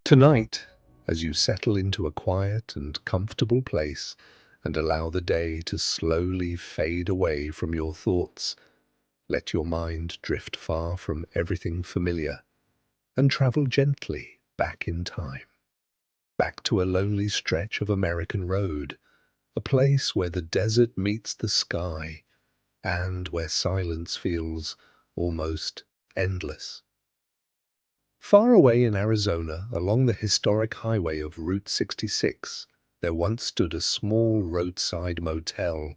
Tonight, as you settle into a quiet and comfortable place and allow the day to slowly fade away from your thoughts, let your mind drift far from everything familiar and travel gently back in time, back to a lonely stretch of American road, a place where the desert meets the sky and where silence feels almost endless. Far away in Arizona, along the historic highway of Route 66, there once stood a small roadside motel.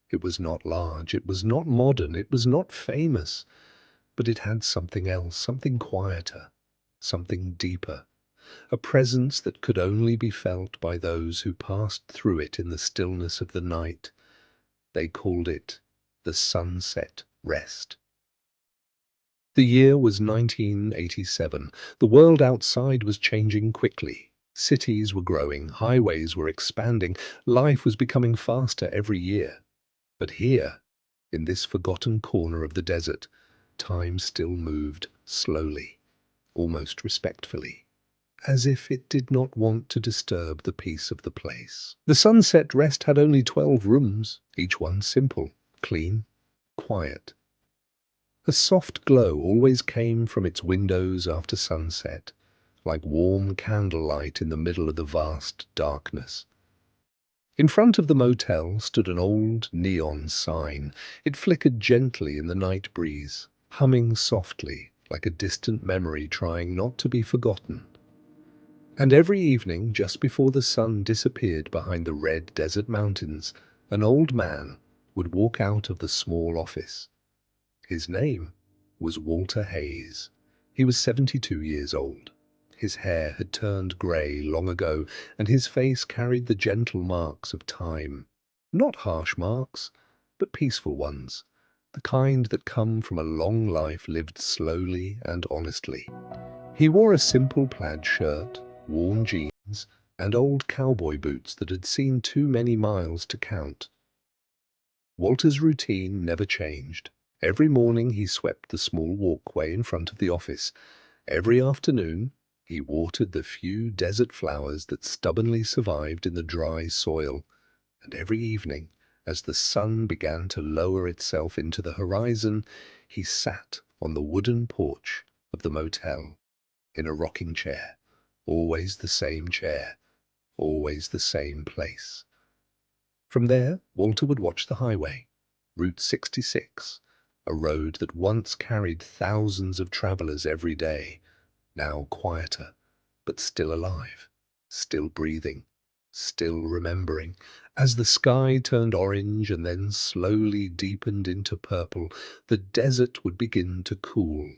It was not large, it was not modern, it was not famous, but it had something else, something quieter, something deeper, a presence that could only be felt by those who passed through it in the stillness of the night. They called it the Sunset Rest. The year was 1987. The world outside was changing quickly. Cities were growing, highways were expanding, life was becoming faster every year. But here, in this forgotten corner of the desert, time still moved slowly, almost respectfully, as if it did not want to disturb the peace of the place. The Sunset Rest had only 12 rooms, each one simple, clean, quiet. A soft glow always came from its windows after sunset, like warm candlelight in the middle of the vast darkness. In front of the motel stood an old neon sign. It flickered gently in the night breeze, humming softly like a distant memory trying not to be forgotten. And every evening, just before the sun disappeared behind the red desert mountains, an old man would walk out of the small office. His name was Walter Hayes. He was 72 years old. His hair had turned grey long ago, and his face carried the gentle marks of time. Not harsh marks, but peaceful ones, the kind that come from a long life lived slowly and honestly. He wore a simple plaid shirt, worn jeans, and old cowboy boots that had seen too many miles to count. Walter's routine never changed. Every morning he swept the small walkway in front of the office. Every afternoon he watered the few desert flowers that stubbornly survived in the dry soil. And every evening, as the sun began to lower itself into the horizon, he sat on the wooden porch of the motel in a rocking chair. Always the same chair, always the same place. From there, Walter would watch the highway, Route 66, a road that once carried thousands of travelers every day, now quieter, but still alive, still breathing, still remembering. As the sky turned orange and then slowly deepened into purple, the desert would begin to cool.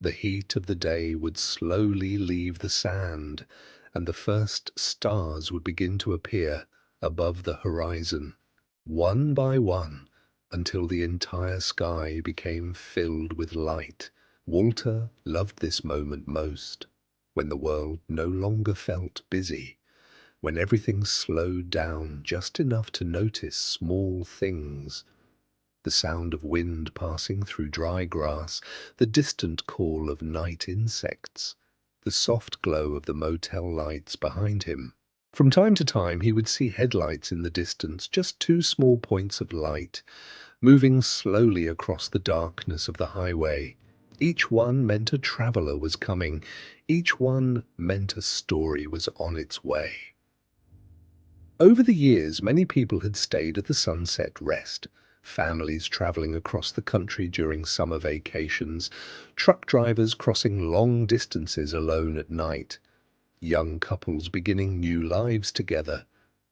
The heat of the day would slowly leave the sand, and the first stars would begin to appear above the horizon, one by one, until the entire sky became filled with light. Walter loved this moment most, when the world no longer felt busy, when everything slowed down just enough to notice small things. The sound of wind passing through dry grass, the distant call of night insects, the soft glow of the motel lights behind him. From time to time he would see headlights in the distance, just two small points of light, moving slowly across the darkness of the highway. Each one meant a traveler was coming. Each one meant a story was on its way. Over the years, many people had stayed at the Sunset Rest. Families traveling across the country during summer vacations, truck drivers crossing long distances alone at night, young couples beginning new lives together,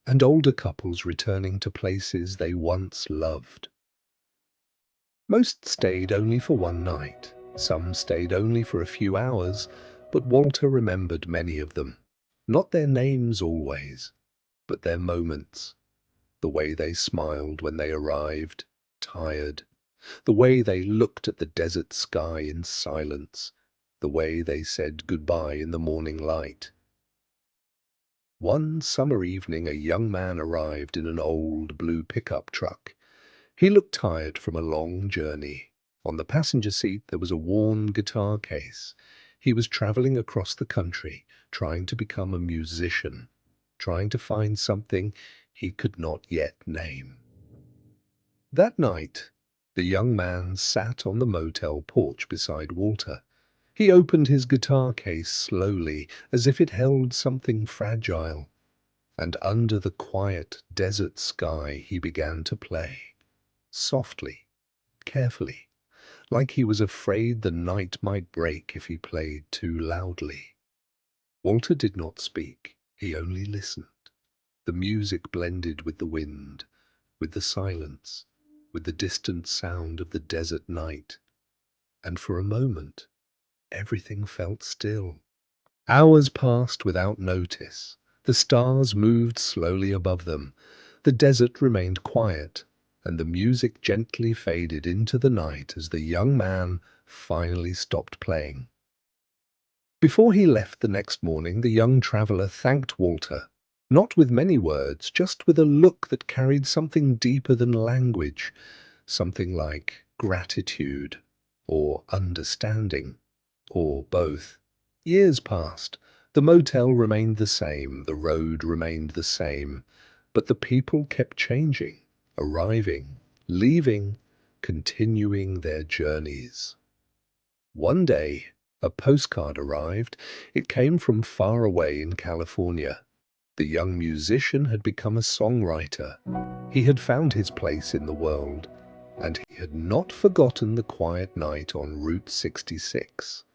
and older couples returning to places they once loved. Most stayed only for one night. Some stayed only for a few hours, but Walter remembered many of them. Not their names always, but their moments. The way they smiled when they arrived, tired. The way they looked at the desert sky in silence. The way they said goodbye in the morning light. One summer evening, a young man arrived in an old blue pickup truck. He looked tired from a long journey. On the passenger seat there was a worn guitar case. He was traveling across the country, trying to become a musician, trying to find something he could not yet name. That night, the young man sat on the motel porch beside Walter. He opened his guitar case slowly, as if it held something fragile, and under the quiet desert sky he began to play, softly, carefully, like he was afraid the night might break if he played too loudly. Walter did not speak, he only listened. The music blended with the wind, with the silence, with the distant sound of the desert night, and for a moment everything felt still. Hours passed without notice. The stars moved slowly above them. The desert remained quiet, and the music gently faded into the night as the young man finally stopped playing. Before he left the next morning, the young traveler thanked Walter, not with many words, just with a look that carried something deeper than language, something like gratitude or understanding, or both. Years passed. The motel remained the same, the road remained the same, but the people kept changing, arriving, leaving, continuing their journeys. One day, a postcard arrived. It came from far away in California. The young musician had become a songwriter. He had found his place in the world, and he had not forgotten the quiet night on Route 66.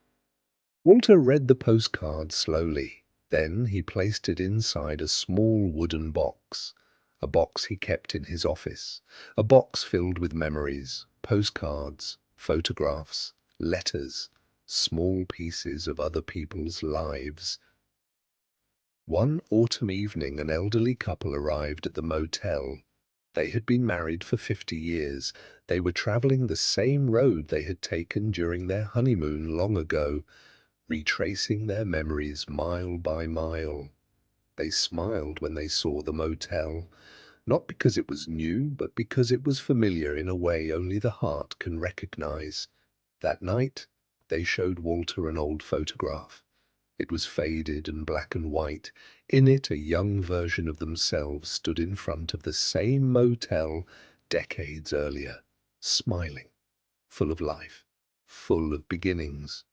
Walter read the postcard slowly. Then he placed it inside a small wooden box, a box he kept in his office, a box filled with memories, postcards, photographs, letters, small pieces of other people's lives. One autumn evening, an elderly couple arrived at the motel. They had been married for 50 years. They were traveling the same road they had taken during their honeymoon long ago, retracing their memories mile by mile. They smiled when they saw the motel, not because it was new, but because it was familiar in a way only the heart can recognize. That night, they showed Walter an old photograph. It was faded and black and white. In it, a young version of themselves stood in front of the same motel decades earlier, smiling, full of life, full of beginnings.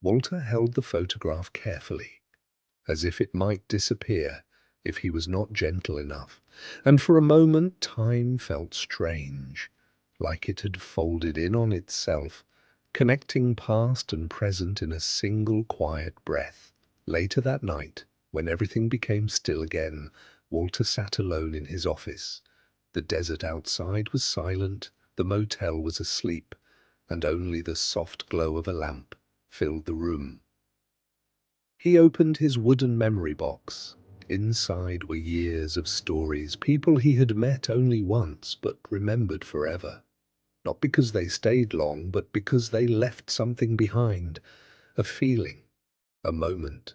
Walter held the photograph carefully, as if it might disappear if he was not gentle enough, and for a moment time felt strange, like it had folded in on itself, connecting past and present in a single quiet breath. Later that night, when everything became still again, Walter sat alone in his office. The desert outside was silent, the motel was asleep, and only the soft glow of a lamp filled the room. He opened his wooden memory box. Inside were years of stories, people he had met only once but remembered forever. Not because they stayed long, but because they left something behind, a feeling, a moment,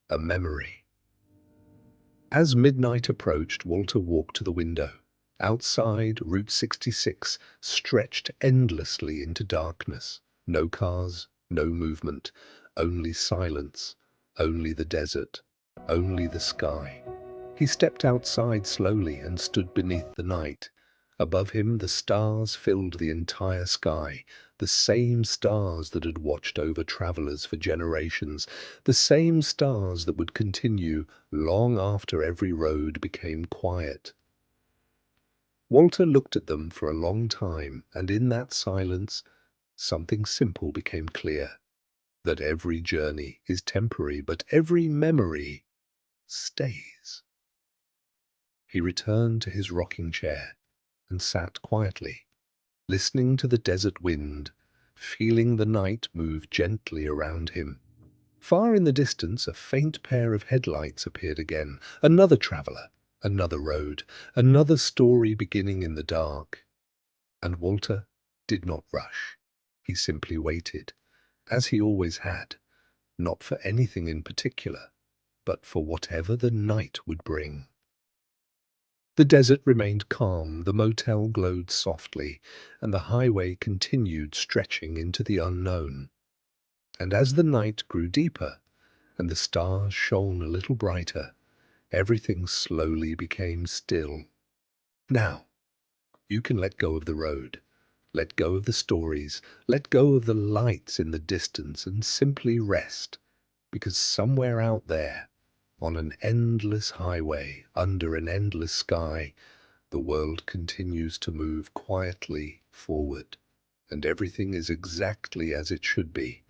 a memory. As midnight approached, Walter walked to the window. Outside, Route 66 stretched endlessly into darkness. No cars, no movement, only silence, only the desert, only the sky. He stepped outside slowly and stood beneath the night. Above him, the stars filled the entire sky, the same stars that had watched over travelers for generations, the same stars that would continue long after every road became quiet. Walter looked at them for a long time, and in that silence, something simple became clear, that every journey is temporary, but every memory stays. He returned to his rocking chair and sat quietly, listening to the desert wind, feeling the night move gently around him. Far in the distance, a faint pair of headlights appeared again. Another traveler, another road, another story beginning in the dark. And Walter did not rush. He simply waited, as he always had, not for anything in particular, but for whatever the night would bring. The desert remained calm, the motel glowed softly, and the highway continued stretching into the unknown. And as the night grew deeper, and the stars shone a little brighter, everything slowly became still. Now, you can let go of the road, let go of the stories, let go of the lights in the distance and simply rest, because somewhere out there, on an endless highway, under an endless sky, the world continues to move quietly forward, and everything is exactly as it should be.